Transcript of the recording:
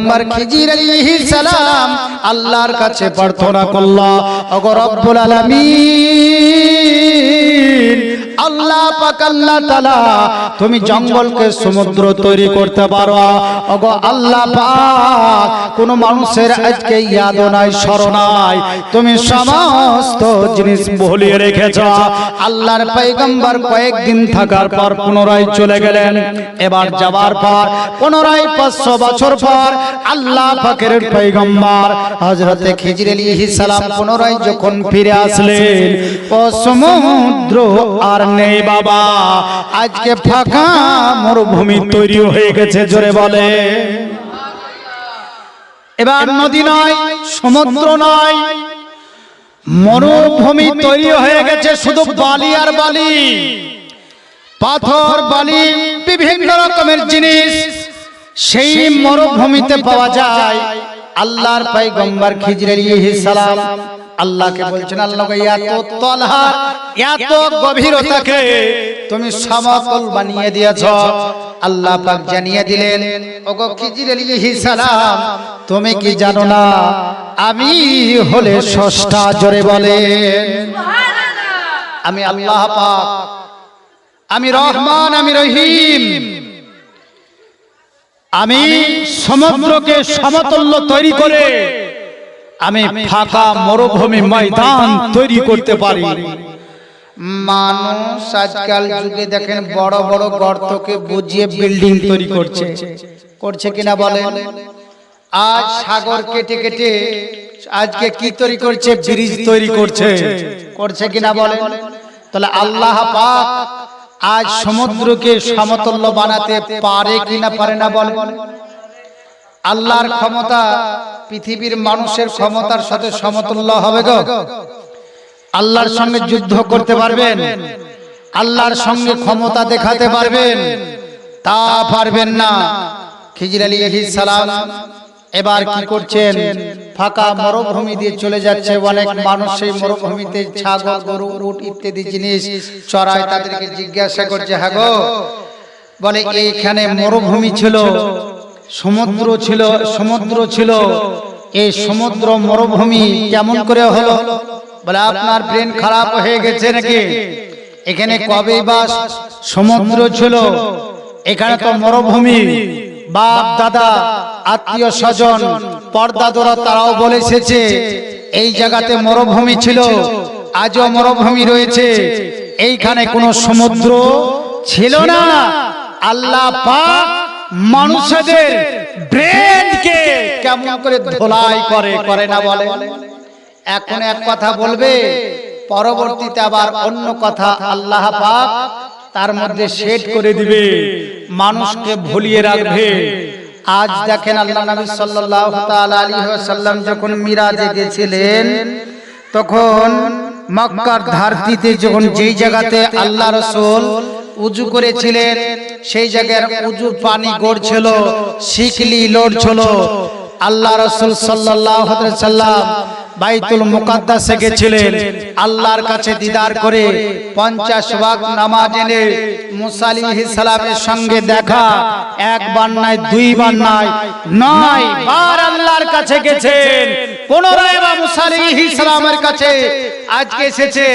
পয়গম্বর খিজির আলাইহিস সালাম আল্লাহর কাছে প্রার্থনা করলো, ওগো রব্বুল আলামিন, আল্লাহ পাক আল্লাহ তাআলা তুমি জঙ্গলকে সমুদ্র তৈরি করতে পারো। ওগো আল্লাহ পাক, কোন মানুষের আজকে ইয়াদ নাই, স্মরণ নাই, তুমি সমস্ত জিনিস ভুলিয়ে রেখেছো। আল্লাহর পয়গম্বর কয়েকদিন থাকার পর পুনরায় চলে গেলেন। এবার যাবার পর পুনরায় 500 বছর পর আল্লাহ পাকের পয়গম্বর হযরত খিজির আলাইহিস সালাম পুনরায় যখন ফিরে আসলেন, ও সমুদ্র আর নেই বাবা, আজকে ফাঁকা মরুভূমি তৈরি হয়ে গেছে। জোরে বলে। এবার নদী নয়, সমুদ্র নয়, মরুভূমি তৈরি হয়ে গেছে। শুধু বালি আর বালি, পাথর, বালি, বিভিন্ন রকমের জিনিস সেই মরুভূমিতে পাওয়া যায়। আল্লাহর পয়গম্বর খিজির আলাইহিস সালাম আল্লাহকে বলছেন, আল্লাহ এত তলহা, এত গভীরতাকে তুমি সমতল বানিয়ে দিয়েছো। আল্লাহ পাক জানিয়ে দিলেন, ওগো খিজির আলাইহিস সালাম, তুমি কি জানো না আমি হলে স্রষ্টা? জোরে বলেন সুবহানাল্লাহ। আমি আল্লাহ পাক, আমি রহমান, আমি রহিম। আমি সমুদ্রকে সমতল তৈরি করে আমি ফাঁকা মরুভূমি ময়দান তৈরি করতে পারি। মানুষ আজকাল যুগে দেখেন বড় বড় গর্তকে বুঝিয়ে বিল্ডিং তৈরি করছে, করছে কিনা বলেন? আজ সাগর কেটে কেটে আজকে কি তৈরি করছে? ব্রিজ তৈরি করছে, করছে কিনা বলেন? তাহলে আল্লাহ পাক আজ সমুদ্রকে সমতল বানাতে পারে কিনা পারে না বলেন? আল্লাহর ক্ষমতা পৃথিবীর মানুষের ক্ষমতার সাথে সমতুল্য হবে গো? আল্লাহর সঙ্গে যুদ্ধ করতে পারবেন? আল্লাহর সঙ্গে ক্ষমতা দেখাতে পারবেন? তা পারবেন না। খিজির আলাইহিস সালাম এবার কি করছেন? ফাঁকা মরুভূমি দিয়ে চলে যাচ্ছে। অনেক মানুষ সেই মরুভূমিতে ছাগল, গরু, উট ইত্যাদি জিনিস চড়ায়। তাদেরকে জিজ্ঞাসা করছে, হ্যাঁ গো, বলে এইখানে মরুভূমি ছিল, সমুদ্র ছিল, সমুদ্র ছিল, এই সমুদ্র মরুভূমি কেমন করে হলো? বলে আপনার ব্রেন খারাপ হয়ে গেছে নাকি? এখানে কবে বা সমুদ্র ছিল? এখানে তো মরুভূমি। বাপ দাদা, আত্মীয় স্বজন, পর্দাদরা তারাও বলে এসেছে এই জায়গাতে মরুভূমি ছিল, আজও মরুভূমি রয়েছে, এইখানে কোনো সমুদ্র ছিল না। আল্লাহ পাক মানুষদের ব্রেনকে কেমন করে ধোলাই করে, করে না বলে? এখন এক কথা বলবে, পরবর্তীতে আবার অন্য কথা আল্লাহ পাক তার মধ্যে সেট করে দিবে, মানুষকে ভুলিয়ে রাখবে। আজ দেখেন আল্লাহ নবী সাল্লাল্লাহু তাআলা আলাইহি ওয়াসাল্লাম যখন মিরাজে গিয়েছিলেন, তখন মক্কার ধরতিতে যখন যেই জায়গাতে আল্লাহ রাসূল উযু করেছিলেন, সেই জায়গার উযু পানি গড়ছিল, শিকলি লড়ছিল। আল্লাহ রাসূল সাল্লাল্লাহু আলাইহি ওয়াসাল্লাম বাইতুল মুকাদ্দাসে গেছিলেন, আল্লাহর কাছে দিদার করে 50 ওয়াক্ত নামাজ এনে মুসা আলাইহিস সালামের সঙ্গে দেখা, একবার নয়, দুইবার নয়, 9 বার আল্লাহর কাছে গেছেন। পুনরায় মুসা আলাইহিস সালামের কাছে আজকে এসেছে।